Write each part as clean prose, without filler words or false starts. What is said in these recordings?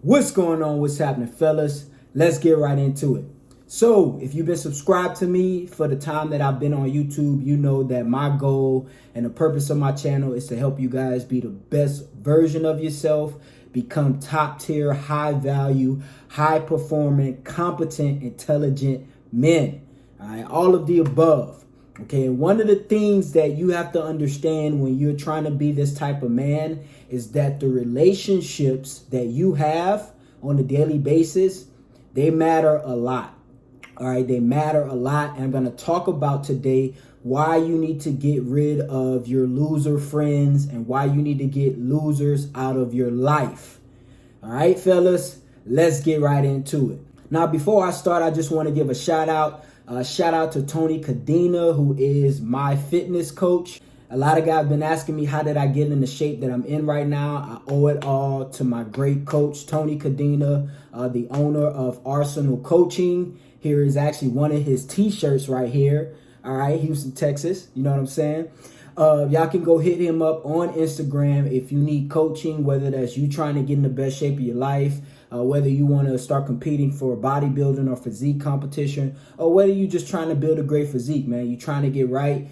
What's going on? What's happening, fellas? Let's get right into it. So, if you've been subscribed to me for the time that I've been on YouTube, you know that my goal and the purpose of my channel is to help you guys be the best version of yourself, become top tier, high value, high performing, competent, intelligent men. All right, all of the above. Okay, and one of the things that you have to understand when you're trying to be this type of man is that the relationships that you have on a daily basis, they matter a lot. All right, they matter a lot. And I'm going to talk about today why you need to get rid of your loser friends and why you need to get losers out of your life. All right, fellas, let's get right into it. Now, before I start, I just want to give a shout out. Shout out to Tony Cadena, who is my fitness coach. A lot of guys have been asking me, how did I get in the shape that I'm in right now? I owe it all to my great coach, Tony Cadena, the owner of Arsenal Coaching. Here is actually one of his t-shirts right here. All right, Houston, Texas. You know what I'm saying? Y'all can go hit him up on Instagram if you need coaching, whether that's you trying to get in the best shape of your life, whether you want to start competing for bodybuilding or physique competition, or whether you just trying to build a great physique, man. You trying to get right.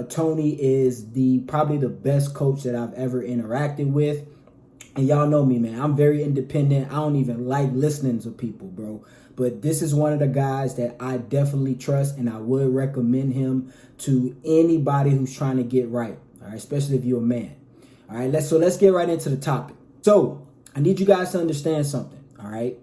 Tony is probably the best coach that I've ever interacted with. And y'all know me, man. I'm very independent. I don't even like listening to people, bro. But this is one of the guys that I definitely trust, and I would recommend him to anybody who's trying to get right. All right, especially if you're a man. All right, let's get right into the topic. So I need you guys to understand something. All right,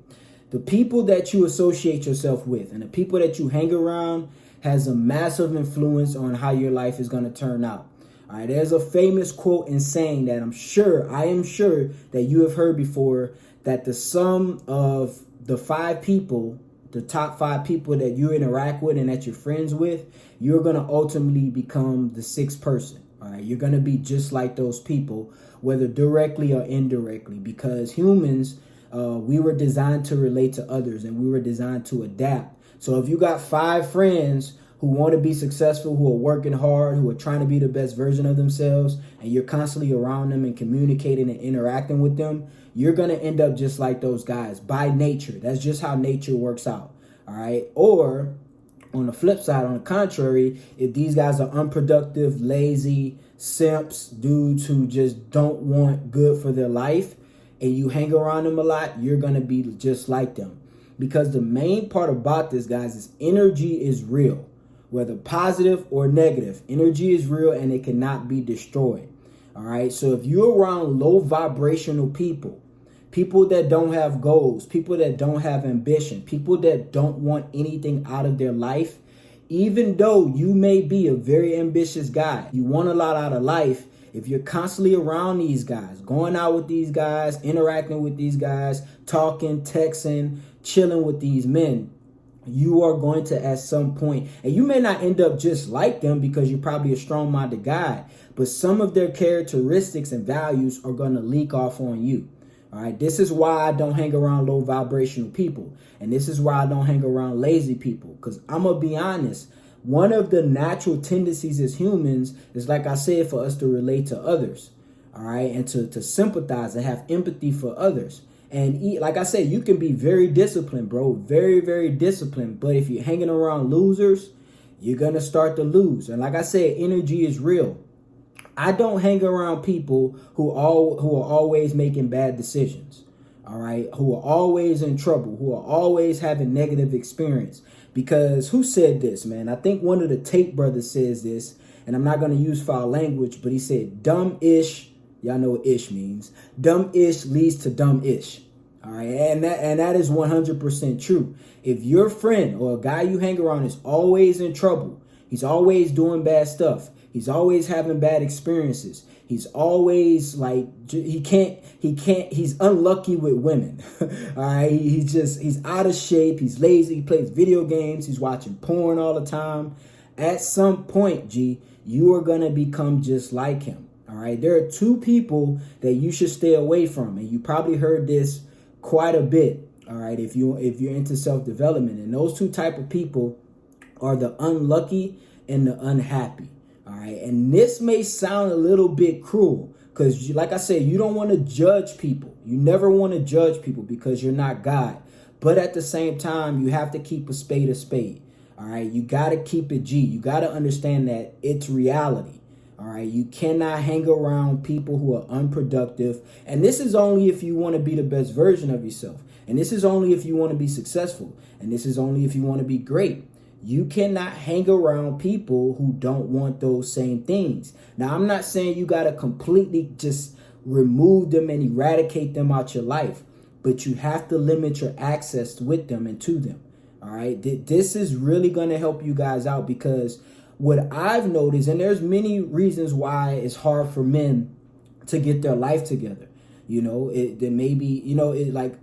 the people that you associate yourself with and the people that you hang around has a massive influence on how your life is going to turn out. All right, there's a famous quote in saying that I am sure that you have heard before, that the sum of the top five people that you interact with and that you're friends with, you're going to ultimately become the sixth person. All right, you're going to be just like those people, whether directly or indirectly, because humans, we were designed to relate to others and we were designed to adapt. So if you got 5 friends who want to be successful, who are working hard, who are trying to be the best version of themselves, and you're constantly around them and communicating and interacting with them, you're going to end up just like those guys by nature. That's just how nature works out. All right. Or on the flip side, on the contrary, if these guys are unproductive, lazy, simps, dudes who just don't want good for their life, and you hang around them a lot, you're going to be just like them. Because the main part about this, guys, is energy is real. Whether positive or negative, energy is real and it cannot be destroyed. All right. So if you're around low vibrational people, people that don't have goals, people that don't have ambition, people that don't want anything out of their life, even though you may be a very ambitious guy, you want a lot out of life, if you're constantly around these guys, going out with these guys, interacting with these guys, talking, texting, chilling with these men, you are going to at some point, and you may not end up just like them because you're probably a strong-minded guy, but some of their characteristics and values are going to leak off on you. All right, this is why I don't hang around low vibrational people, and this is why I don't hang around lazy people, because I'm going to be honest, one of the natural tendencies as humans is, like I said, for us to relate to others, all right, and to sympathize and have empathy for others. And like I said, you can be very disciplined, bro. Very, very disciplined. But if you're hanging around losers, you're going to start to lose. And like I said, energy is real. I don't hang around people who are always making bad decisions. All right. Who are always in trouble, who are always having negative experience. Because who said this, man? I think one of the Tate brothers says this, and I'm not going to use foul language, but he said, dumb-ish. Y'all know what ish means. Dumb-ish leads to dumb-ish. All right. And that is 100% true. If your friend or a guy you hang around is always in trouble, he's always doing bad stuff, he's always having bad experiences, he's always like, he's unlucky with women. All right. He's out of shape. He's lazy. He plays video games. He's watching porn all the time. At some point, you are going to become just like him. All right. There are 2 people that you should stay away from. And you probably heard this quite a bit. All right. If you're into self-development, and those 2 type of people are the unlucky and the unhappy. All right. And this may sound a little bit cruel, Because like I said, you don't want to judge people. You never want to judge people because you're not God. But at the same time, you have to keep a spade a spade. All right. You got to keep it G. You got to understand that it's reality. All right. You cannot hang around people who are unproductive. And this is only if you want to be the best version of yourself. And this is only if you want to be successful. And this is only if you want to be great. You cannot hang around people who don't want those same things. Now, I'm not saying you got to completely just remove them and eradicate them out your life, but you have to limit your access with them and to them. All right. This is really going to help you guys out, because what I've noticed, and there's many reasons why it's hard for men to get their life together. You know, there may be,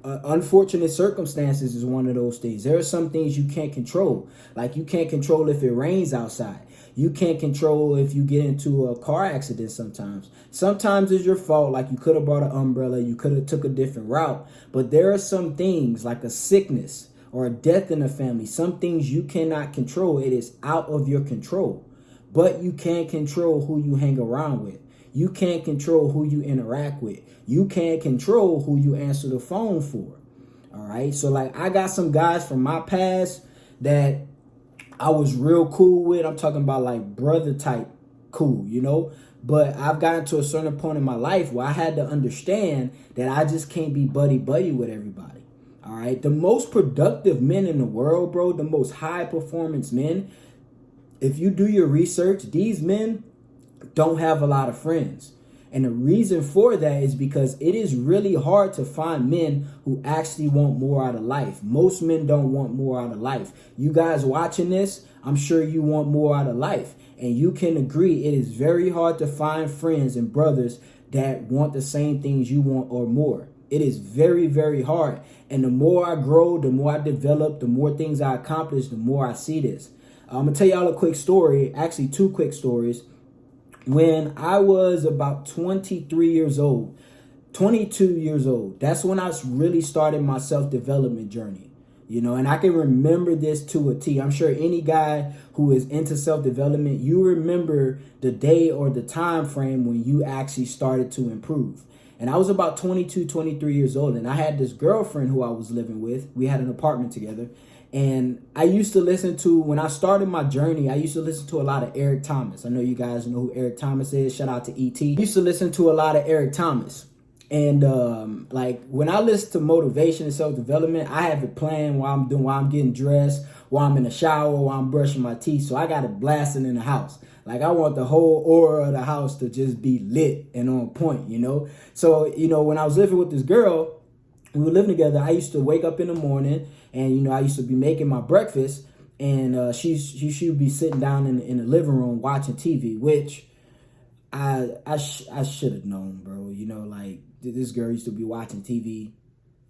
unfortunate circumstances is one of those things. There are some things you can't control. Like, you can't control if it rains outside. You can't control if you get into a car accident sometimes. Sometimes it's your fault. Like, you could have brought an umbrella. You could have took a different route. But there are some things like a sickness or a death in the family. Some things you cannot control. It is out of your control. But you can control who you hang around with. You can't control who you interact with. You can't control who you answer the phone for. All right. So, like, I got some guys from my past that I was real cool with. I'm talking about like brother type cool, you know. But I've gotten to a certain point in my life where I had to understand that I just can't be buddy with everybody. All right. The most productive men in the world, bro, the most high performance men, if you do your research, these men don't have a lot of friends. And the reason for that is because it is really hard to find men who actually want more out of life. Most men don't want more out of life. You guys watching this, I'm sure you want more out of life. And you can agree it is very hard to find friends and brothers that want the same things you want or more. It is very, very hard. And the more I grow, the more I develop, the more things I accomplish, the more I see this. I'm going to tell y'all a quick story, actually two quick stories. When I was about 23 years old, 22 years old, that's when I really started my self-development journey, you know, and I can remember this to a T. I'm sure any guy who is into self-development, you remember the day or the time frame when you actually started to improve. And I was about 22, 23 years old, and I had this girlfriend who I was living with. We had an apartment together. And I used to listen to, when I started my journey, I used to listen to a lot of Eric Thomas. I know you guys know who Eric Thomas is. Shout out to E.T. I used to listen to a lot of Eric Thomas. And like when I listen to motivation and self-development, I have it planned while I'm getting dressed, while I'm in the shower, while I'm brushing my teeth. So I got it blasting in the house. Like, I want the whole aura of the house to just be lit and on point, you know? So, you know, when I was living with this girl, we were living together, I used to wake up in the morning and, you know, I used to be making my breakfast, and she would be sitting down in the living room watching TV, which I should have known, bro. You know, like, this girl used to be watching TV,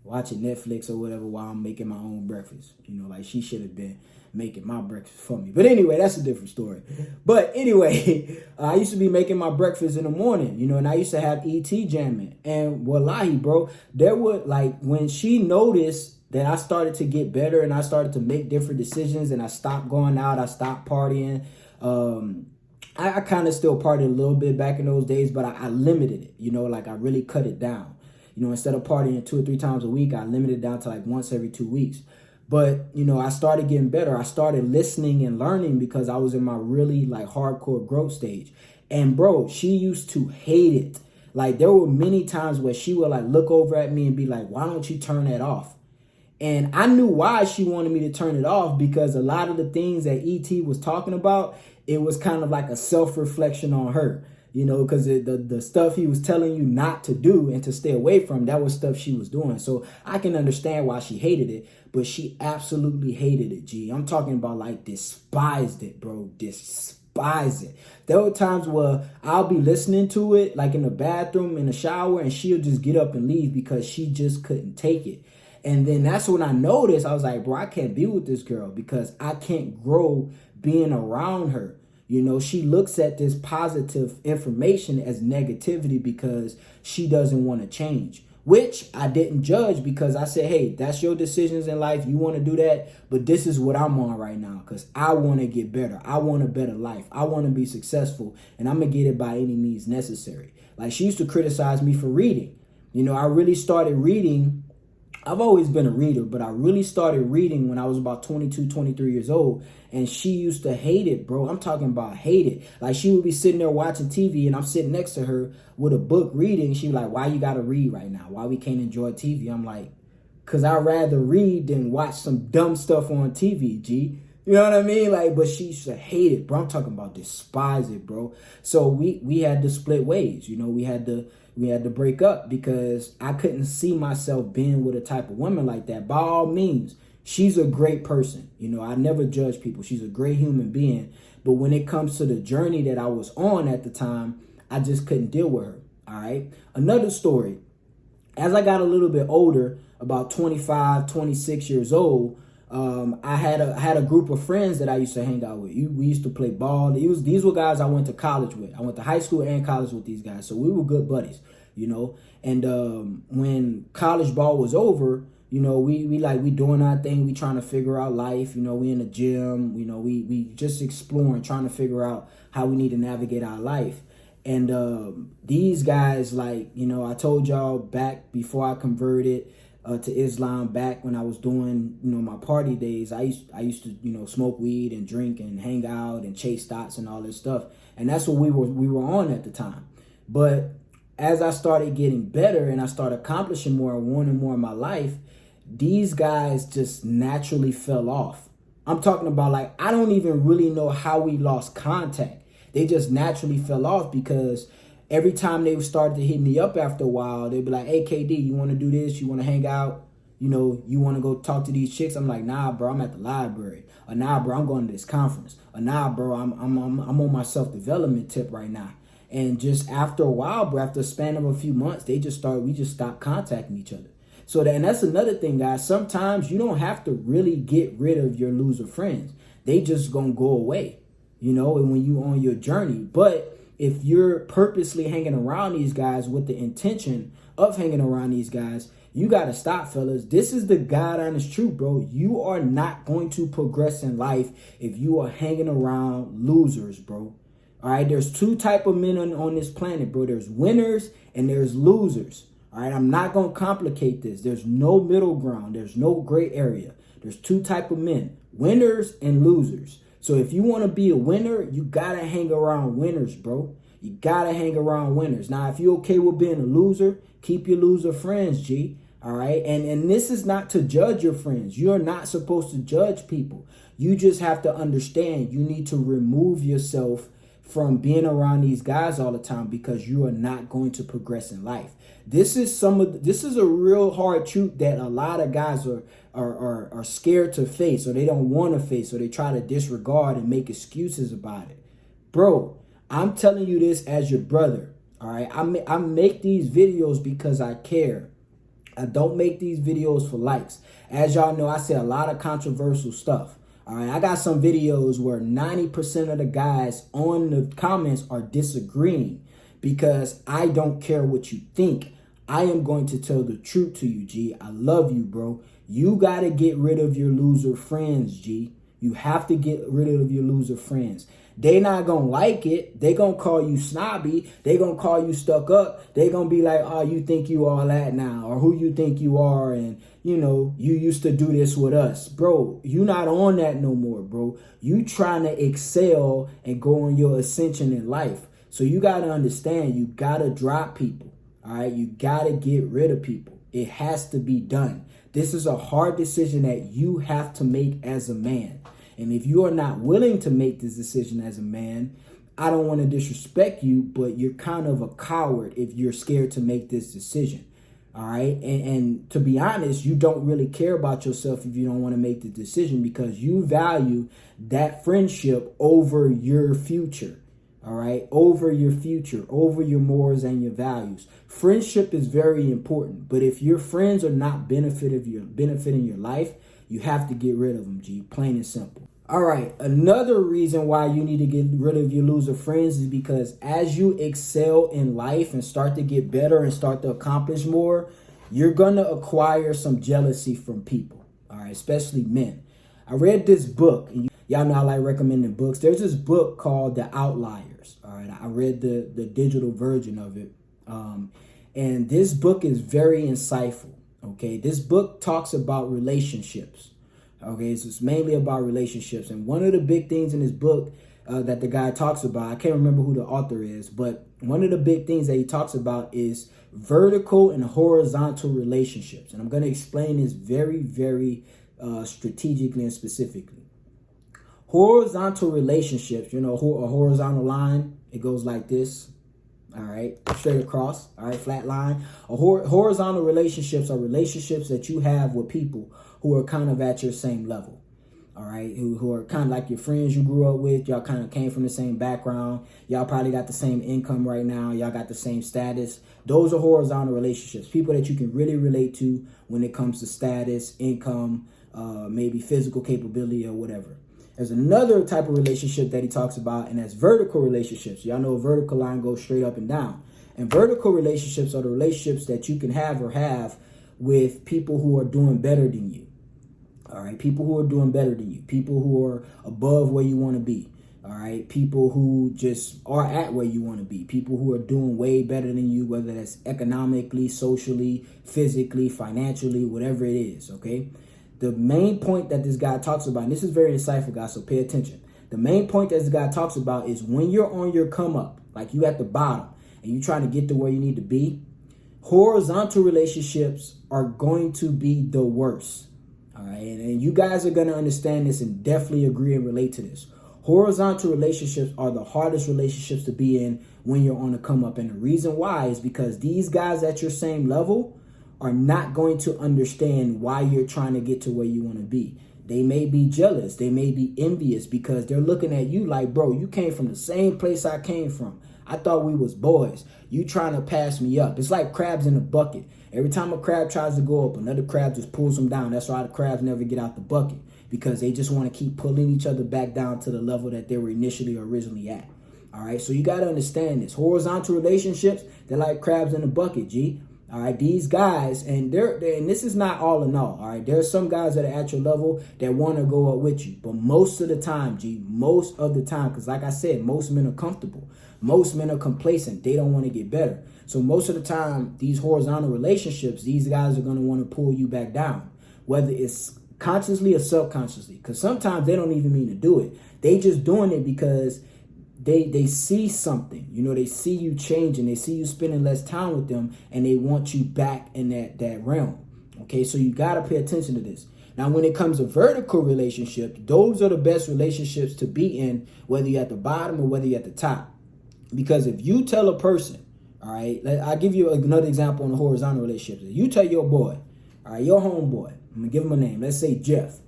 watching Netflix or whatever while I'm making my own breakfast. You know, like, she should have been making my breakfast for me. But anyway, that's a different story. But anyway, I used to be making my breakfast in the morning, you know, and I used to have E.T. jamming. And wallahi, bro, there would, like, when she noticed that I started to get better and I started to make different decisions and I stopped going out, I stopped partying. I kind of still partied a little bit back in those days, but I limited it, you know, like I really cut it down. You know, instead of partying 2 or 3 times a week, I limited it down to like once every 2 weeks. But, you know, I started getting better. I started listening and learning because I was in my really like hardcore growth stage. And bro, she used to hate it. Like, there were many times where she would like look over at me and be like, why don't you turn that off? And I knew why she wanted me to turn it off, because a lot of the things that E.T. was talking about, it was kind of like a self-reflection on her, you know, because the stuff he was telling you not to do and to stay away from, that was stuff she was doing. So I can understand why she hated it, but she absolutely hated it, G. I'm talking about like despised it, bro. Despised it. There were times where I'll be listening to it, like in the bathroom, in the shower, and she'll just get up and leave because she just couldn't take it. And then that's when I noticed, I was like, bro, I can't be with this girl because I can't grow being around her. You know, she looks at this positive information as negativity because she doesn't want to change, which I didn't judge, because I said, hey, that's your decisions in life. You want to do that, but this is what I'm on right now because I want to get better. I want a better life. I want to be successful, and I'm going to get it by any means necessary. Like, she used to criticize me for reading. You know, I really started reading. I've always been a reader, but I really started reading when I was about 22, 23 years old. And she used to hate it, bro. I'm talking about hate it. Like, she would be sitting there watching TV and I'm sitting next to her with a book reading. She was like, why you got to read right now? Why we can't enjoy TV? I'm like, because I'd rather read than watch some dumb stuff on TV, G. You know what I mean? Like, but she used to hate it, bro. I'm talking about despise it, bro. So we had to split ways. You know, we had to break up because I couldn't see myself being with a type of woman like that. By all means, she's a great person. You know, I never judge people. She's a great human being. But when it comes to the journey that I was on at the time, I just couldn't deal with her. All right. Another story. As I got a little bit older, about 25, 26 years old, I had a group of friends that I used to hang out with. We used to play ball. These were guys I went to college with. I went to high school and college with these guys. So we were good buddies, you know. And when college ball was over, you know, we doing our thing. We trying to figure out life. You know, we in the gym. You know, we just exploring, trying to figure out how we need to navigate our life. And these guys, like, you know, I told y'all back before I converted to Islam, back when I was doing, you know, my party days, I used to, you know, smoke weed and drink and hang out and chase thoughts and all this stuff. And that's what we were on at the time. But as I started getting better and I started accomplishing more and wanting more in my life, these guys just naturally fell off. I'm talking about, like, I don't even really know how we lost contact. They just naturally fell off because every time they started to hit me up after a while, they'd be like, hey, KD, you want to do this? You want to hang out? You know, you want to go talk to these chicks? I'm like, nah, bro, I'm at the library. Or nah, bro, I'm going to this conference. Or nah, bro, I'm on my self-development tip right now. And just after a while, bro, after a span of a few months, we just stopped contacting each other. So and that's another thing, guys. Sometimes you don't have to really get rid of your loser friends. They just going to go away, you know, and when you on your journey. But if you're purposely hanging around these guys with the intention of hanging around these guys, you got to stop, fellas. This is the God honest truth, bro. You are not going to progress in life if you are hanging around losers, bro. All right, there's two type of men on this planet, bro. There's winners and there's losers. All right, I'm not going to complicate this. There's no middle ground. There's no gray area. There's two type of men, winners and losers. So if you want to be a winner, you got to hang around winners, bro. You got to hang around winners. Now, if you're okay with being a loser, keep your loser friends, G. All right. And this is not to judge your friends. You're not supposed to judge people. You just have to understand you need to remove yourself from being around these guys all the time because you are not going to progress in life. This is a real hard truth that a lot of guys are scared to face, or they don't want to face, or they try to disregard and make excuses about it. Bro, I'm telling you this as your brother. All right. I make these videos because I care. I don't make these videos for likes. As y'all know, I say a lot of controversial stuff. All right, I got some videos where 90% of the guys on the comments are disagreeing because I don't care what you think. I am going to tell the truth to you, G. I love you, bro. You got to get rid of your loser friends, G. You have to get rid of your loser friends. They not going to like it. They going to call you snobby. They going to call you stuck up. They going to be like, oh, you think you all that now, or who you think you are, and you know, you used to do this with us. Bro, you not on that no more, bro. You trying to excel and go on your ascension in life. So you got to understand, you got to drop people. All right, you got to get rid of people. It has to be done. This is a hard decision that you have to make as a man. And if you are not willing to make this decision as a man, I don't want to disrespect you, but you're kind of a coward if you're scared to make this decision. All right. And to be honest, you don't really care about yourself if you don't want to make the decision because you value that friendship over your future. All right. Over your future, over your morals and your values. Friendship is very important. But if your friends are not benefiting your life, you have to get rid of them, G. Plain and simple. All right. Another reason why you need to get rid of your loser friends is because as you excel in life and start to get better and start to accomplish more, you're going to acquire some jealousy from people. All right. Especially men. I read this book. And y'all know I like recommending books. There's this book called The Outliers. All right. I read the digital version of it. And this book is very insightful. Okay, this book talks about relationships. Okay, so it's mainly about relationships. And one of the big things in this book that the guy talks about, I can't remember who the author is, but one of the big things that he talks about is vertical and horizontal relationships. And I'm going to explain this very, very strategically and specifically. Horizontal relationships, you know, a horizontal line, it goes like this. All right, straight across. All right, flat line. Horizontal relationships are relationships that you have with people who are kind of at your same level. All right, who are kind of like your friends you grew up with. Y'all kind of came from the same background. Y'all probably got the same income right now. Y'all got the same status. Those are horizontal relationships. People that you can really relate to when it comes to status, income, maybe physical capability or whatever. There's another type of relationship that he talks about, and that's vertical relationships. Y'all know a vertical line goes straight up and down. And vertical relationships are the relationships that you can have with people who are doing better than you. All right, people who are doing better than you, people who are above where you want to be. All right, people who just are at where you want to be, people who are doing way better than you, whether that's economically, socially, physically, financially, whatever it is. Okay. The main point that this guy talks about, and this is very insightful, guys, so pay attention. The main point that this guy talks about is when you're on your come up, like you at the bottom, and you trying to get to where you need to be, horizontal relationships are going to be the worst. All right, and you guys are going to understand this and definitely agree and relate to this. Horizontal relationships are the hardest relationships to be in when you're on the come up. And the reason why is because these guys at your same level are not going to understand why you're trying to get to where you want to be. They may be jealous. They may be envious because they're looking at you like, bro, you came from the same place I came from. I thought we was boys. You trying to pass me up. It's like crabs in a bucket. Every time a crab tries to go up, another crab just pulls them down. That's why the crabs never get out the bucket, because they just want to keep pulling each other back down to the level that they were initially or originally at. All right, so you got to understand this. Horizontal relationships, they're like crabs in a bucket, G. All right, these guys, and this is not all in all. All right, there are some guys that are at your level that want to go up with you, but most of the time, G, most of the time, because like I said, most men are comfortable. Most men are complacent. They don't want to get better. So most of the time, these horizontal relationships, these guys are going to want to pull you back down, whether it's consciously or subconsciously, because sometimes they don't even mean to do it. They just doing it because they see something, you know, they see you changing, they see you spending less time with them, and they want you back in that realm. Okay, so you got to pay attention to this. Now, when it comes to vertical relationships, those are the best relationships to be in, whether you're at the bottom or whether you're at the top. Because if you tell a person, all right, I'll give you another example on the horizontal relationships. If you tell your boy, all right, your homeboy, I'm going to give him a name, let's say Jeff.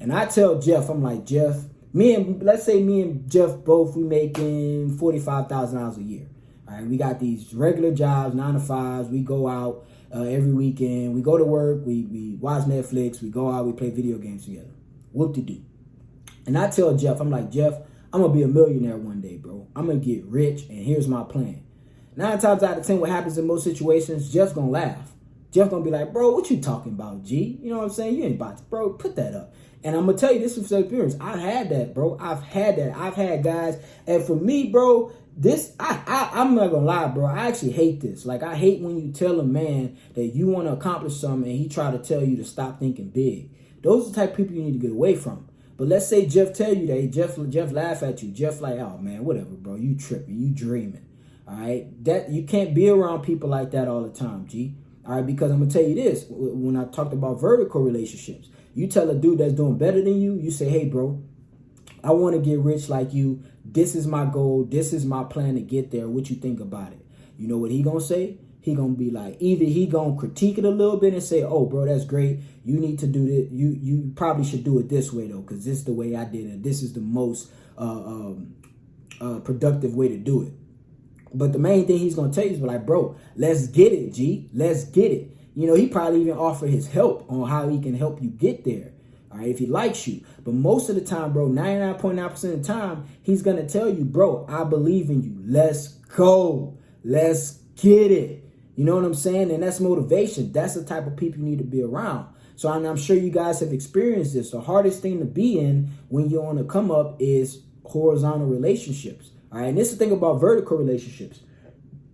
And I tell Jeff, I'm like, Jeff, let's say me and Jeff both, we making $45,000 a year. All right, we got these regular jobs, 9 to 5s. We go out every weekend. We go to work. We watch Netflix. We go out. We play video games together. Whoop-de-doo. And I tell Jeff, I'm like, Jeff, I'm going to be a millionaire one day, bro. I'm going to get rich, and here's my plan. 9 times out of 10, what happens in most situations, Jeff's going to laugh. Jeff's going to be like, bro, what you talking about, G? You know what I'm saying? You ain't about to, bro, put that up. And I'm going to tell you this from experience. I've had that, bro. I've had that. I've had guys. And for me, bro, I'm not going to lie, bro. I actually hate this. Like, I hate when you tell a man that you want to accomplish something and he try to tell you to stop thinking big. Those are the type of people you need to get away from. But let's say Jeff tell you that. Jeff laugh at you. Jeff like, oh, man, whatever, bro. You tripping. You dreaming. All right? That you can't be around people like that all the time, G. All right? Because I'm going to tell you this. When I talked about vertical relationships, you tell a dude that's doing better than you, you say, hey, bro, I want to get rich like you. This is my goal. This is my plan to get there. What you think about it? You know what he going to say? He going to be like, either he going to critique it a little bit and say, oh, bro, that's great. You need to do this. You probably should do it this way, though, because this is the way I did it. This is the most productive way to do it. But the main thing he's going to tell you is like, bro, let's get it, G. Let's get it. You know, he probably even offer his help on how he can help you get there. All right, if he likes you. But most of the time, bro, 99.9% of the time, he's going to tell you, bro, I believe in you. Let's go. Let's get it. You know what I'm saying? And that's motivation. That's the type of people you need to be around. So I'm sure you guys have experienced this. The hardest thing to be in when you're on the come up is horizontal relationships. All right, and this is the thing about vertical relationships.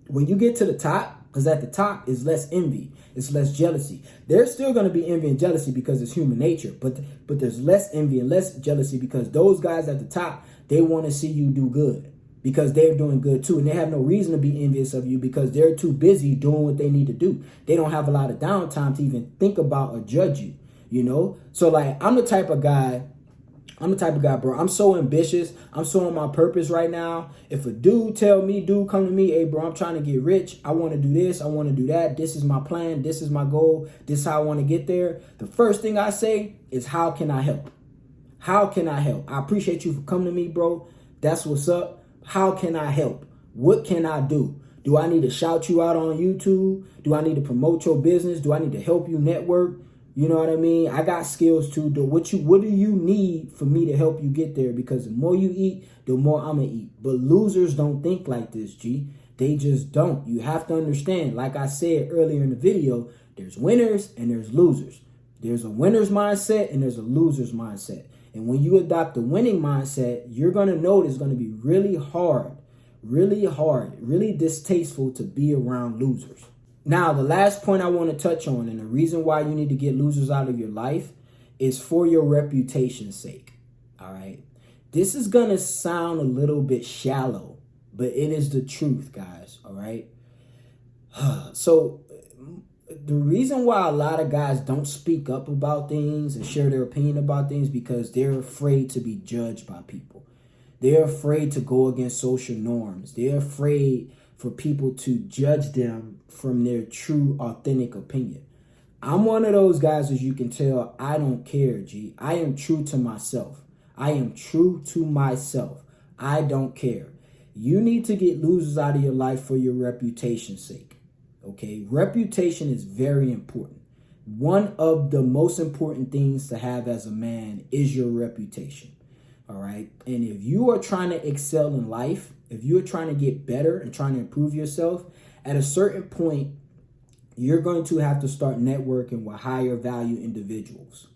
when you get to the top, because at the top is less envy, it's less jealousy. There's still going to be envy and jealousy because it's human nature, but there's less envy and less jealousy because those guys at the top, they want to see you do good because they're doing good too, and they have no reason to be envious of you because they're too busy doing what they need to do. They don't have a lot of downtime to even think about or judge you, you know? So like, I'm the type of guy, bro. I'm so ambitious. I'm so on my purpose right now. If a dude come to me, hey, bro, I'm trying to get rich. I want to do this. I want to do that. This is my plan. This is my goal. This is how I want to get there. The first thing I say is, how can I help? How can I help? I appreciate you for coming to me, bro. That's what's up. How can I help? What can I do? Do I need to shout you out on YouTube? Do I need to promote your business? Do I need to help you network? You know what I mean? I got skills too. What do you need for me to help you get there? Because the more you eat, the more I'm going to eat. But losers don't think like this, G. They just don't. You have to understand, like I said earlier in the video, there's winners and there's losers. There's a winner's mindset and there's a loser's mindset. And when you adopt the winning mindset, you're going to know it's going to be really hard, really distasteful to be around losers. Now, the last point I want to touch on, and the reason why you need to get losers out of your life, is for your reputation's sake. All right. This is going to sound a little bit shallow, but it is the truth, guys. All right. So the reason why a lot of guys don't speak up about things and share their opinion about things because they're afraid to be judged by people. They're afraid to go against social norms. They're afraid for people to judge them from their true, authentic opinion. I'm one of those guys, as you can tell. I don't care, G. I am true to myself. I don't care. You need to get losers out of your life for your reputation's sake. Okay? Reputation is very important. One of the most important things to have as a man is your reputation. All right. And if you are trying to excel in life, if you're trying to get better and trying to improve yourself, at a certain point, you're going to have to start networking with higher value individuals.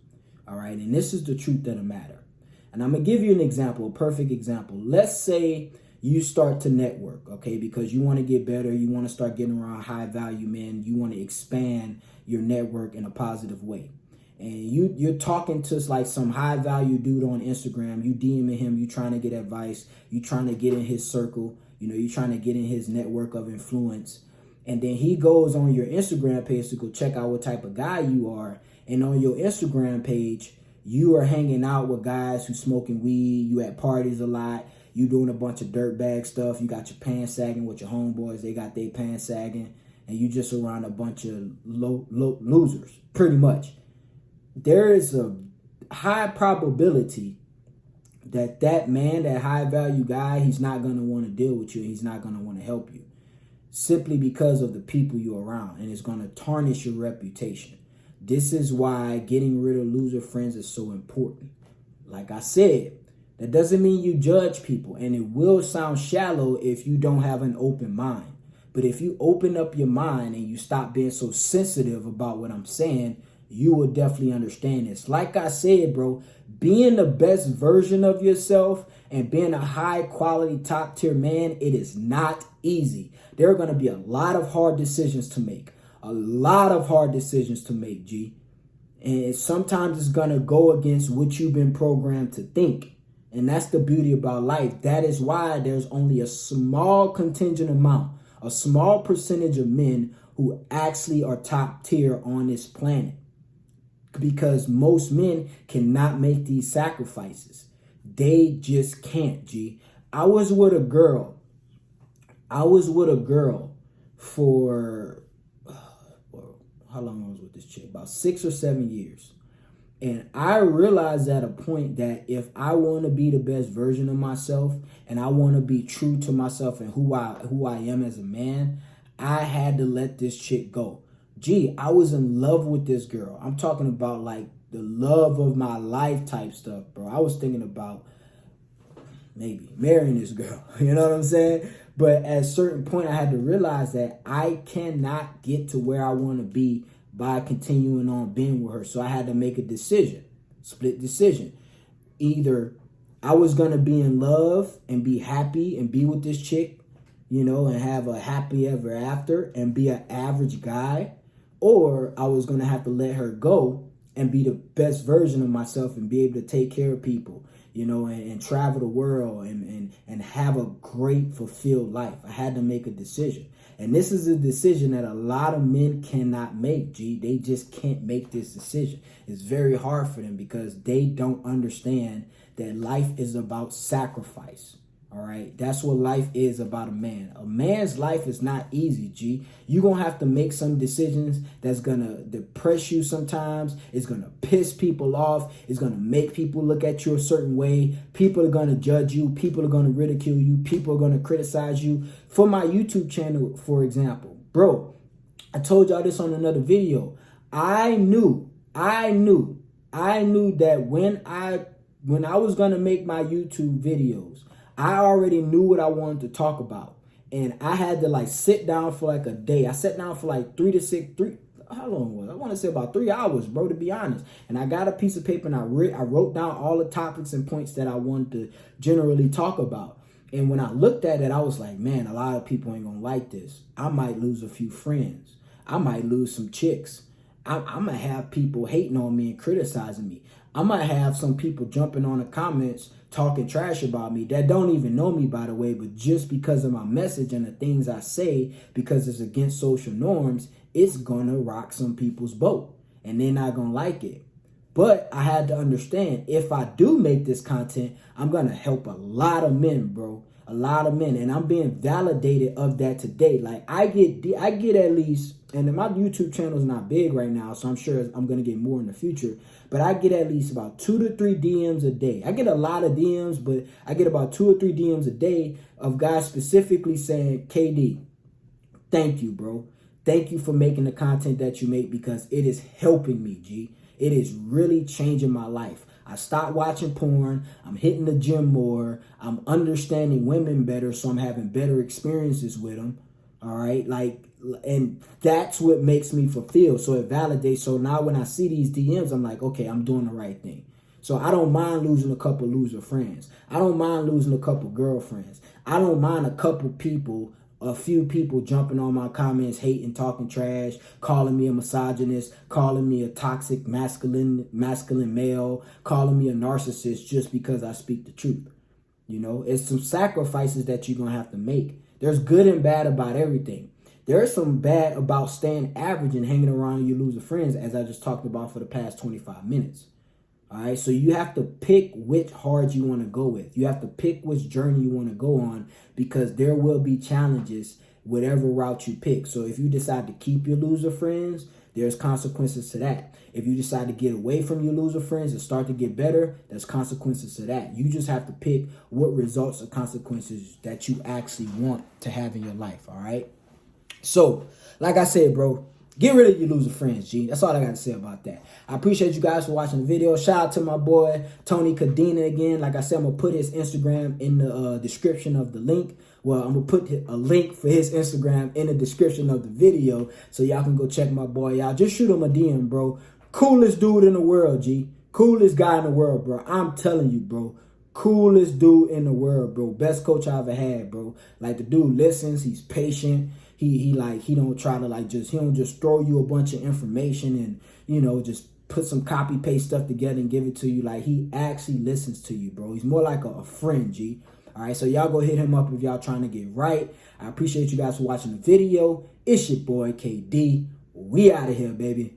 All right. And this is the truth of the matter. And I'm going to give you an example, a perfect example. Let's say you start to network, okay, because you want to get better. You want to start getting around high value men. You want to expand your network in a positive way. And you're talking to like some high value dude on Instagram. You DMing him. You trying to get advice. You trying to get in his circle. You know, you trying to get in his network of influence. And then he goes on your Instagram page to go check out what type of guy you are. And on your Instagram page, you are hanging out with guys who smoking weed. You at parties a lot. You doing a bunch of dirtbag stuff. You got your pants sagging with your homeboys. They got their pants sagging. And you just around a bunch of low losers, pretty much. There is a high probability that man, that high value guy, he's not going to want to deal with you. He's not going to want to help you simply because of the people you're around. And it's going to tarnish your reputation. This is why getting rid of loser friends is so important. Like I said, that doesn't mean you judge people. And it will sound shallow if you don't have an open mind. But if you open up your mind and you stop being so sensitive about what I'm saying, you will definitely understand this. Like I said, bro, being the best version of yourself and being a high quality top tier man, it is not easy. There are going to be a lot of hard decisions to make. G. And sometimes it's going to go against what you've been programmed to think. And that's the beauty about life. That is why there's only a small contingent amount, a small percentage of men who actually are top tier on this planet. Because most men cannot make these sacrifices. They just can't, G. I was with a girl for, how long I was with this chick? About 6 or 7 years. And I realized at a point that if I want to be the best version of myself and I want to be true to myself and who I am as a man, I had to let this chick go. Gee, I was in love with this girl. I'm talking about like the love of my life type stuff, bro. I was thinking about maybe marrying this girl. You know what I'm saying? But at a certain point, I had to realize that I cannot get to where I want to be by continuing on being with her. So I had to make a decision, split decision. Either I was going to be in love and be happy and be with this chick you know, and have a happy ever after and be an average guy, or I was going to have to let her go and be the best version of myself and be able to take care of people, you know, and travel the world and have a great fulfilled life. I had to make a decision. And this is a decision that a lot of men cannot make, G. They just can't make this decision. It's very hard for them because they don't understand that life is about sacrifice. All right. That's what life is about a man. A man's life is not easy, G. You're going to have to make some decisions that's going to depress you sometimes. It's going to piss people off. It's going to make people look at you a certain way. People are going to judge you. People are going to ridicule you. People are going to criticize you. For my YouTube channel, for example, bro, I told y'all this on another video. I knew that when I was going to make my YouTube videos, I already knew what I wanted to talk about. And I had to like sit down for like a day. I sat down for like how long was it? I want to say about 3 hours, bro, to be honest. And I got a piece of paper and I wrote down all the topics and points that I wanted to generally talk about. And when I looked at it, I was like, man, a lot of people ain't gonna like this. I might lose a few friends. I might lose some chicks. I'm gonna have people hating on me and criticizing me. I might have some people jumping on the comments talking trash about me that don't even know me, by the way, but just because of my message and the things I say, because it's against social norms, it's gonna rock some people's boat and they're not gonna like it. But I had to understand, if I do make this content, I'm gonna help a lot of men, bro. A lot of men, and I'm being validated of that today. Like I get at least, and my YouTube channel is not big right now, so I'm sure I'm gonna get more in the future. But I get at least about 2 to 3 DMs a day. I get a lot of DMs, but I get about 2 or 3 DMs a day of guys specifically saying, KD, thank you, bro. Thank you for making the content that you make because it is helping me, G. It is really changing my life. I stopped watching porn. I'm hitting the gym more. I'm understanding women better, so I'm having better experiences with them. All right, and that's what makes me fulfilled. So it validates. So now when I see these DMs, I'm like, okay, I'm doing the right thing. So I don't mind losing a couple loser friends. I don't mind losing a couple girlfriends. I don't mind a few people jumping on my comments, hating, talking trash, calling me a misogynist, calling me a toxic masculine male, calling me a narcissist just because I speak the truth. You know, it's some sacrifices that you're going to have to make. There's good and bad about everything. There's some bad about staying average and hanging around your loser friends, as I just talked about for the past 25 minutes. All right, so you have to pick which hard you want to go with. You have to pick which journey you want to go on because there will be challenges whatever route you pick. So if you decide to keep your loser friends, there's consequences to that. If you decide to get away from your loser friends and start to get better, there's consequences to that. You just have to pick what results or consequences that you actually want to have in your life, all right? So, like I said, bro, get rid of your loser friends, G. That's all I got to say about that. I appreciate you guys for watching the video. Shout out to my boy, Tony Cadena again. Like I said, I'm going to put his Instagram in the description of the link. Well, I'm going to put a link for his Instagram in the description of the video so y'all can go check my boy. Y'all just shoot him a DM, bro. Coolest dude in the world, G. Coolest guy in the world, bro. I'm telling you, bro. Coolest dude in the world, bro. Best coach I ever had, bro. Like, the dude listens. He's patient. He don't try to he don't just throw you a bunch of information and, you know, just put some copy paste stuff together and give it to you. Like, he actually listens to you, bro. He's more like a friend, G. All right, so y'all go hit him up if y'all trying to get right. I appreciate you guys for watching the video. It's your boy KD. We out of here, baby.